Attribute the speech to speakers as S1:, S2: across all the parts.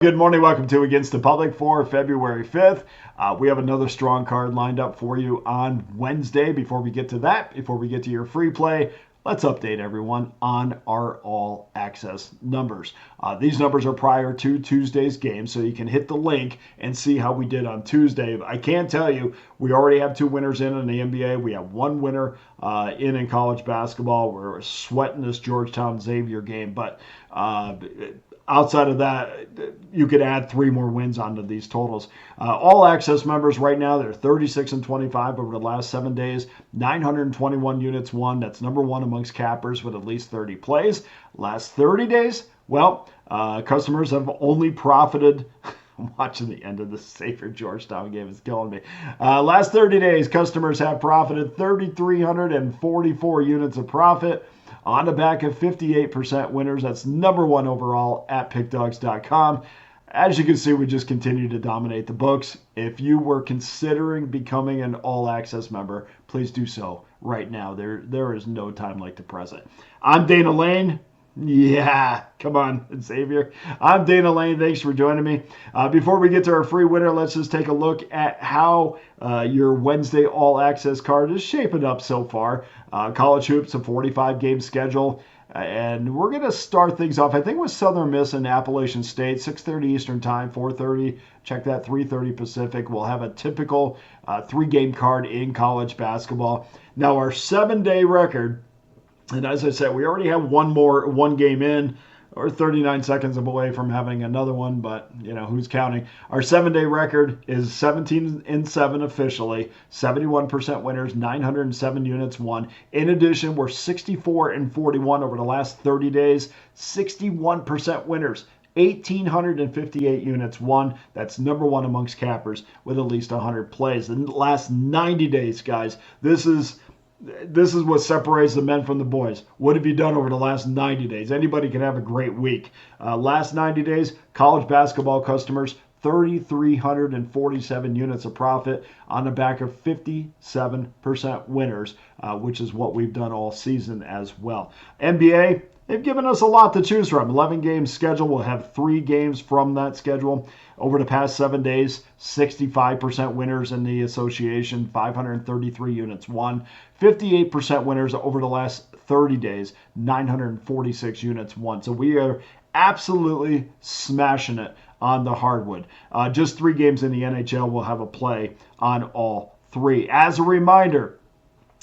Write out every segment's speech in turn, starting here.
S1: Good morning. Welcome to Against the Public for February 5th. We have another strong card lined up for you on Wednesday. Before we get to that, before we get to your free play, let's update everyone on our all access numbers. These numbers are prior to Tuesday's game, so you can hit the link and see how we did on Tuesday. I can tell you, we already have two winners in the NBA. We have one winner in college basketball. We're sweating this Georgetown Xavier game, but outside of that, you could add three more wins onto these totals. All access members right now, they're 36 and 25 over the last 7 days, 921 units won. That's number one amongst cappers with at least 30 plays. Last 30 days, well, customers have only profited. I'm watching the end of the Xavier Georgetown game. It's killing me. Last 30 days, customers have profited 3,344 units of profit on the back of 58% winners. That's number one overall at pickdawgz.com. As you can see, we just continue to dominate the books. If you were considering becoming an all-access member, please do so right now. There is no time like the present. I'm Dana Lane. Yeah, come on, Xavier. I'm Dana Lane. Thanks for joining me. Before we get to our free winner, let's just take a look at how your Wednesday all-access card is shaping up so far. College hoops, a 45-game schedule. And we're going to start things off, I think, with Southern Miss and Appalachian State, 6:30 Eastern Time, 4:30. Check that, 3:30 Pacific. We'll have a typical three-game card in college basketball. Now, our 7-day record, and as I said, we already have one game in. Or 39 seconds away from having another one, but who's counting? Our 7-day record is 17 and 7 officially, 71% winners, 907 units won. In addition, we're 64 and 41 over the last 30 days, 61% winners. 1,858 units won. That's number one amongst cappers with at least 100 plays. The last 90 days, guys, this is what separates the men from the boys. What have you done over the last 90 days? Anybody can have a great week. Last 90 days, college basketball customers, 3,347 units of profit on the back of 57% winners, which is what we've done all season as well. NBA, they've given us a lot to choose from. 11-game schedule. We'll have 3 games from that schedule. Over the past 7 days, 65% winners in the association, 533 units won. 58% winners over the last 30 days, 946 units won. So we are absolutely smashing it on the hardwood. Just 3 games in the NHL will have a play on all 3. As a reminder,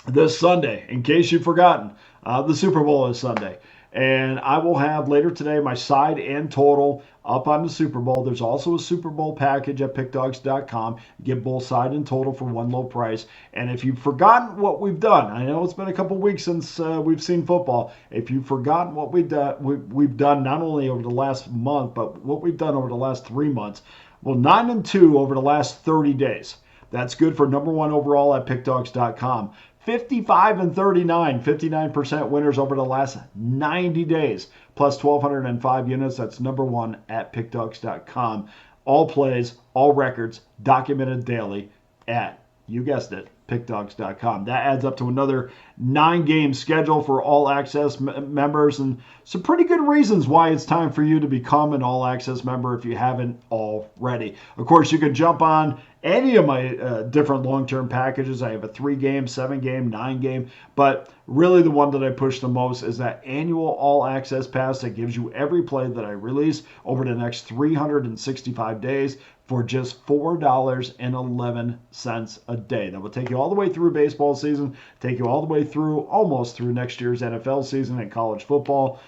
S1: this Sunday, in case you've forgotten, the Super Bowl is Sunday. And I will have later today my side and total up on the Super Bowl. There's also a Super Bowl package at pickdawgz.com. Get both side and total for one low price. And if you've forgotten what we've done, I know it's been a couple weeks since we've seen football. If you've forgotten what we've done not only over the last month, but what we've done over the last 3 months. Well, 9 and 2 over the last 30 days. That's good for number one overall at pickdawgz.com. 55 and 39, 59% winners over the last 90 days, plus 1,205 units. That's number one at pickdawgz.com. All plays, all records, documented daily at, you guessed it, pickdawgz.com. That adds up to another 9-game schedule for all access members, and some pretty good reasons why it's time for you to become an all access member if you haven't already. Of course, you can jump on any of my different long-term packages. I have a 3-game, 7-game, 9-game, but really the one that I push the most is that annual all-access pass that gives you every play that I release over the next 365 days for just $4.11 a day. That will take you all the way through baseball season, take you all the way through, almost through next year's NFL season and college football.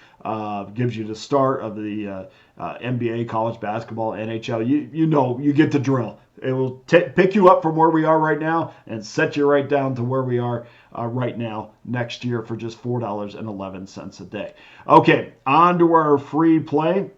S1: Gives you the start of the NBA, college basketball, NHL. You get the drill. It will pick you up from where we are right now and set you right down to where we are right now next year for just $4.11 a day. Okay, on to our free play.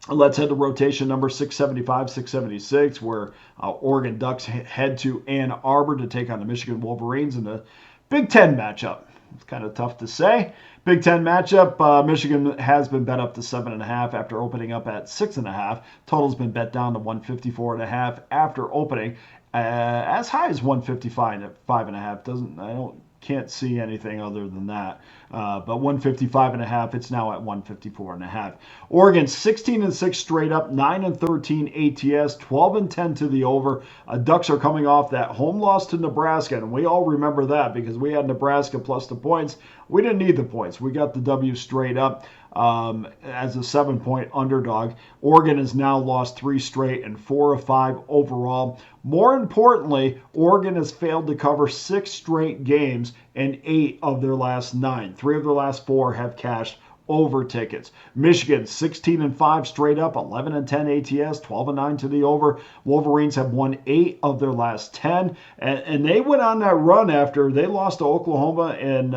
S1: Let's head to rotation number 675, 676, where Oregon Ducks head to Ann Arbor to take on the Michigan Wolverines in the Big Ten matchup. It's kind of tough to say. Big Ten matchup, Michigan has been bet up to 7.5 after opening up at 6.5. Total's been bet down to 154.5 after opening as high as 155 at 5.5. can't see anything other than that. But 155.5, it's now at 154.5. Oregon 16-6 straight up, 9-13 ATS, 12-10 to the over. Ducks are coming off that home loss to Nebraska, and we all remember that because we had Nebraska plus the points. We didn't need the points. We got the W straight up as a 7-point underdog. Oregon has now lost 3 straight and 4 of 5 overall. More importantly, Oregon has failed to cover 6 straight games and 8 of their last 9. 3 of their last 4 have cashed over tickets. Michigan 16-5 straight up, 11-10 ATS, 12-9 to the over. Wolverines have won 8 of their last 10, and they went on that run after they lost to Oklahoma and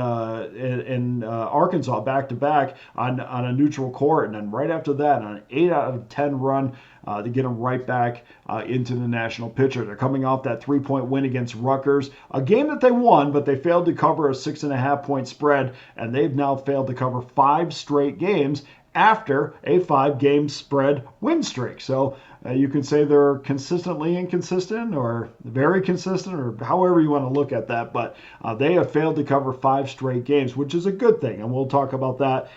S1: Arkansas back to back on a neutral court, and then right after that, on an 8 out of 10 run. To get them right back into the national picture. They're coming off that 3-point win against Rutgers, a game that they won, but they failed to cover a 6.5-point spread, and they've now failed to cover 5 straight games after a 5-game spread win streak. So you can say they're consistently inconsistent or very consistent or however you want to look at that, but they have failed to cover 5 straight games, which is a good thing, and we'll talk about that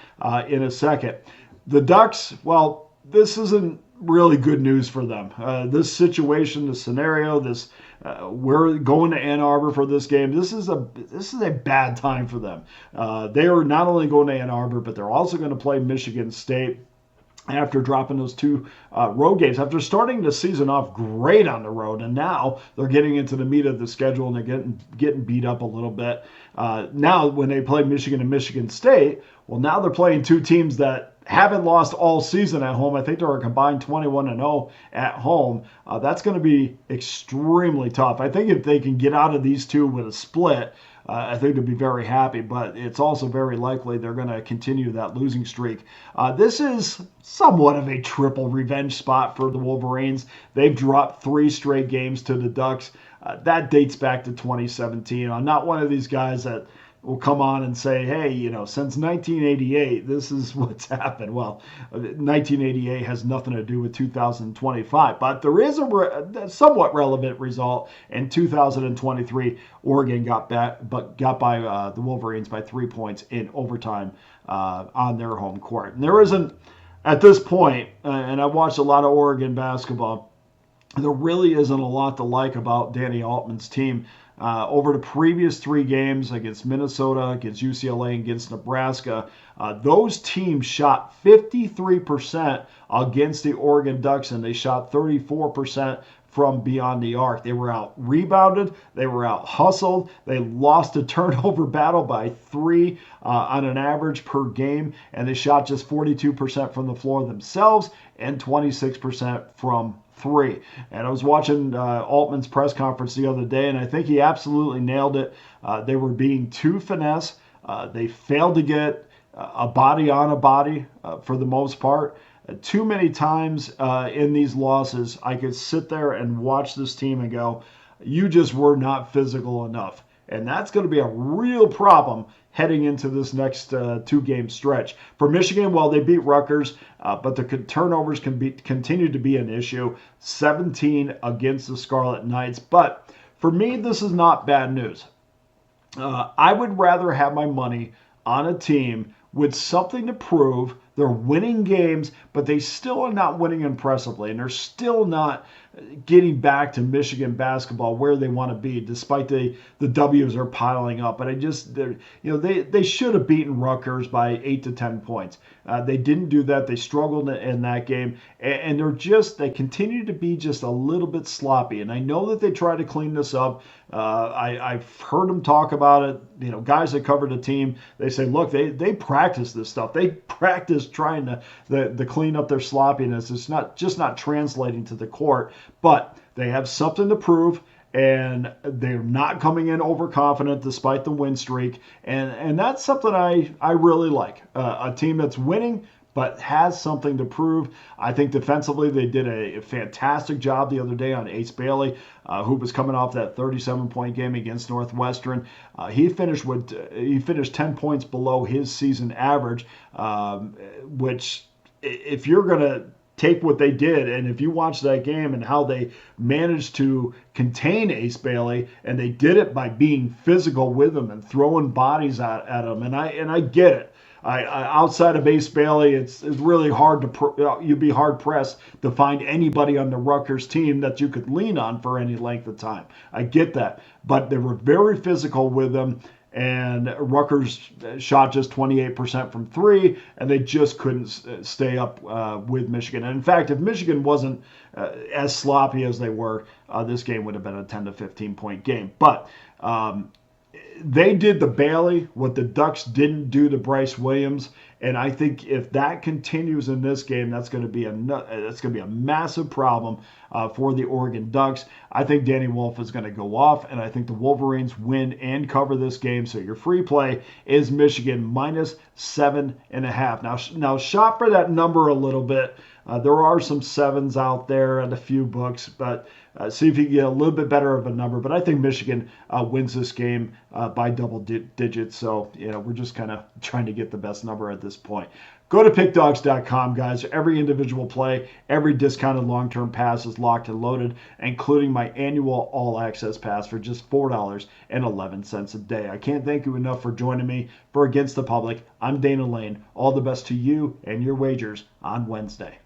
S1: in a second. The Ducks, well, this isn't really good news for them. This situation, this scenario, we're going to Ann Arbor for this game. This is a bad time for them. They are not only going to Ann Arbor, but they're also going to play Michigan State after dropping those 2 road games, after starting the season off great on the road, and now they're getting into the meat of the schedule and they're getting beat up a little bit. Now when they play Michigan and Michigan State, well, now they're playing 2 teams that haven't lost all season at home. I think they're a combined 21-0 at home. That's going to be extremely tough. I think if they can get out of these 2 with a split, I think they'll be very happy, but it's also very likely they're going to continue that losing streak. This is somewhat of a triple revenge spot for the Wolverines. They've dropped 3 straight games to the Ducks. That dates back to 2017. I'm not one of these guys that will come on and say, hey, since 1988, this is what's happened. Well, 1988 has nothing to do with 2025, but there is a somewhat relevant result. In 2023, Oregon got by the Wolverines by 3 points in overtime on their home court. And there isn't, at this point, and I've watched a lot of Oregon basketball, there really isn't a lot to like about Danny Altman's team. Over the previous 3 games against Minnesota, against UCLA, and against Nebraska, those teams shot 53% against the Oregon Ducks, and they shot 34% from beyond the arc. They were out rebounded, they were out hustled, they lost a turnover battle by 3 on an average per game, and they shot just 42% from the floor themselves and 26% from 3. And I was watching Altman's press conference the other day, and I think he absolutely nailed it. They were being too finesse. They failed to get a body on a body for the most part. Too many times in these losses, I could sit there and watch this team and go, you just were not physical enough. And that's going to be a real problem heading into this next 2-game stretch. For Michigan, well, they beat Rutgers, but the turnovers continue to be an issue. 17 against the Scarlet Knights. But for me, this is not bad news. I would rather have my money on a team with something to prove. They're winning games, but they still are not winning impressively, and they're still not getting back to Michigan basketball where they want to be, despite the W's are piling up. But they should have beaten Rutgers by 8 to 10 points. They didn't do that. They struggled in that game, and they continue to be just a little bit sloppy. And I know that they try to clean this up. I've heard them talk about it. Guys that cover the team, they say, look, they practice this stuff. They practice trying to clean up their sloppiness. It's not translating to the court, but they have something to prove, and they're not coming in overconfident despite the win streak, and that's something I really like. A team that's winning but has something to prove. I think defensively they did a fantastic job the other day on Ace Bailey, who was coming off that 37-point game against Northwestern. He finished 10 points below his season average, which if you're going to take what they did, and if you watch that game and how they managed to contain Ace Bailey, and they did it by being physical with him and throwing bodies at him, and I get it. Outside of Ace Bailey, it's really hard to you'd be hard pressed to find anybody on the Rutgers team that you could lean on for any length of time. I get that, but they were very physical with him. And Rutgers shot just 28% from three, and they just couldn't stay up with Michigan. And in fact, if Michigan wasn't as sloppy as they were, this game would have been a 10 to 15 point game. But they did to Bailey what the Ducks didn't do to Bryce Williams, and I think if that continues in this game, that's going to be a massive problem for the Oregon Ducks. I think Danny Wolf is going to go off, and I think the Wolverines win and cover this game. So your free play is Michigan minus 7.5. Now shop for that number a little bit. There are some sevens out there and a few books, but see if you can get a little bit better of a number. But I think Michigan wins this game by double digits. So, we're just kind of trying to get the best number at this point. Go to pickdawgz.com, guys. Every individual play, every discounted long-term pass is locked and loaded, including my annual all-access pass for just $4.11 a day. I can't thank you enough for joining me for Against the Public. I'm Dana Lane. All the best to you and your wagers on Wednesday.